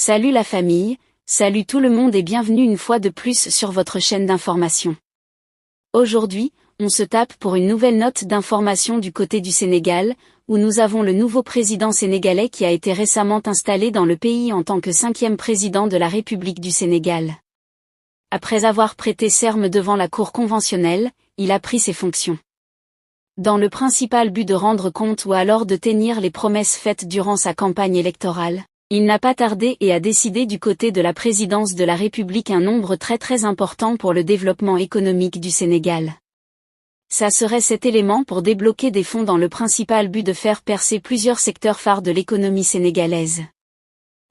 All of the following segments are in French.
Salut la famille, salut tout le monde et bienvenue une fois de plus sur votre chaîne d'information. Aujourd'hui, on se tape pour une nouvelle note d'information du côté du Sénégal, où nous avons le nouveau président sénégalais qui a été récemment installé dans le pays en tant que 5e président de la République du Sénégal. Après avoir prêté serment devant la cour conventionnelle, il a pris ses fonctions. Dans le principal but de rendre compte ou alors de tenir les promesses faites durant sa campagne électorale, il n'a pas tardé et a décidé du côté de la présidence de la République un nombre très important pour le développement économique du Sénégal. Ça serait cet élément pour débloquer des fonds dans le principal but de faire percer plusieurs secteurs phares de l'économie sénégalaise.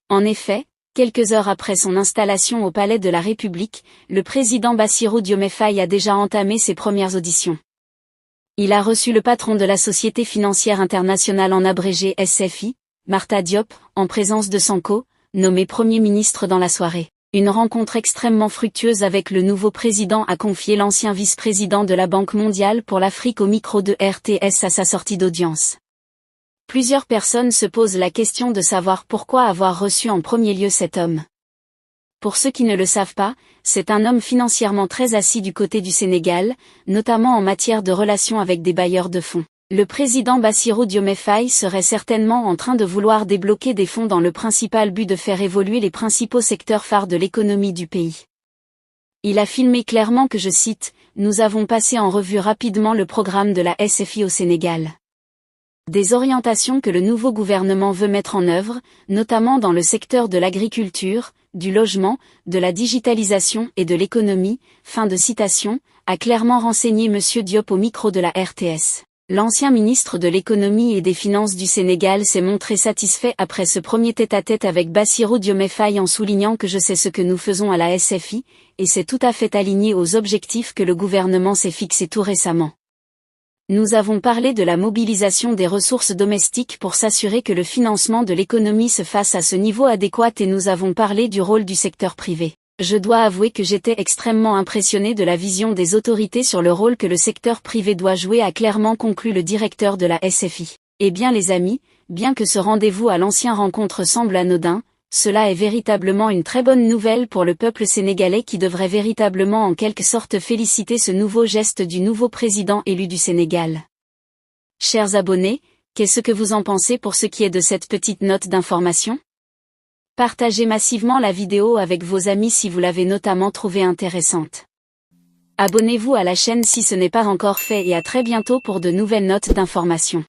En effet, quelques heures après son installation au Palais de la République, le président Bassirou Diomaye Faye a déjà entamé ses premières auditions. Il a reçu le patron de la Société financière internationale en abrégé SFI, Marta Diop, en présence de Sanko, nommé Premier ministre dans la soirée. Une rencontre extrêmement fructueuse avec le nouveau président a confié l'ancien vice-président de la Banque mondiale pour l'Afrique au micro de RTS à sa sortie d'audience. Plusieurs personnes se posent la question de savoir pourquoi avoir reçu en premier lieu cet homme. Pour ceux qui ne le savent pas, c'est un homme financièrement très assis du côté du Sénégal, notamment en matière de relations avec des bailleurs de fonds. Le président Bassirou Diomaye Faye serait certainement en train de vouloir débloquer des fonds dans le principal but de faire évoluer les principaux secteurs phares de l'économie du pays. Il a affirmé clairement que, je cite, « Nous avons passé en revue rapidement le programme de la SFI au Sénégal. Des orientations que le nouveau gouvernement veut mettre en œuvre, notamment dans le secteur de l'agriculture, du logement, de la digitalisation et de l'économie », fin de citation, a clairement renseigné M. Diop au micro de la RTS. L'ancien ministre de l'économie et des finances du Sénégal s'est montré satisfait après ce premier tête-à-tête avec Bassirou Diomaye Faye en soulignant que je sais ce que nous faisons à la SFI, et c'est tout à fait aligné aux objectifs que le gouvernement s'est fixés tout récemment. Nous avons parlé de la mobilisation des ressources domestiques pour s'assurer que le financement de l'économie se fasse à ce niveau adéquat et nous avons parlé du rôle du secteur privé. Je dois avouer que j'étais extrêmement impressionné de la vision des autorités sur le rôle que le secteur privé doit jouer, a clairement conclu le directeur de la SFI. Eh bien les amis, bien que ce rendez-vous à l'ancienne rencontre semble anodin, cela est véritablement une très bonne nouvelle pour le peuple sénégalais qui devrait véritablement en quelque sorte féliciter ce nouveau geste du nouveau président élu du Sénégal. Chers abonnés, qu'est-ce que vous en pensez pour ce qui est de cette petite note d'information ? Partagez massivement la vidéo avec vos amis si vous l'avez notamment trouvée intéressante. Abonnez-vous à la chaîne si ce n'est pas encore fait et à très bientôt pour de nouvelles notes d'information.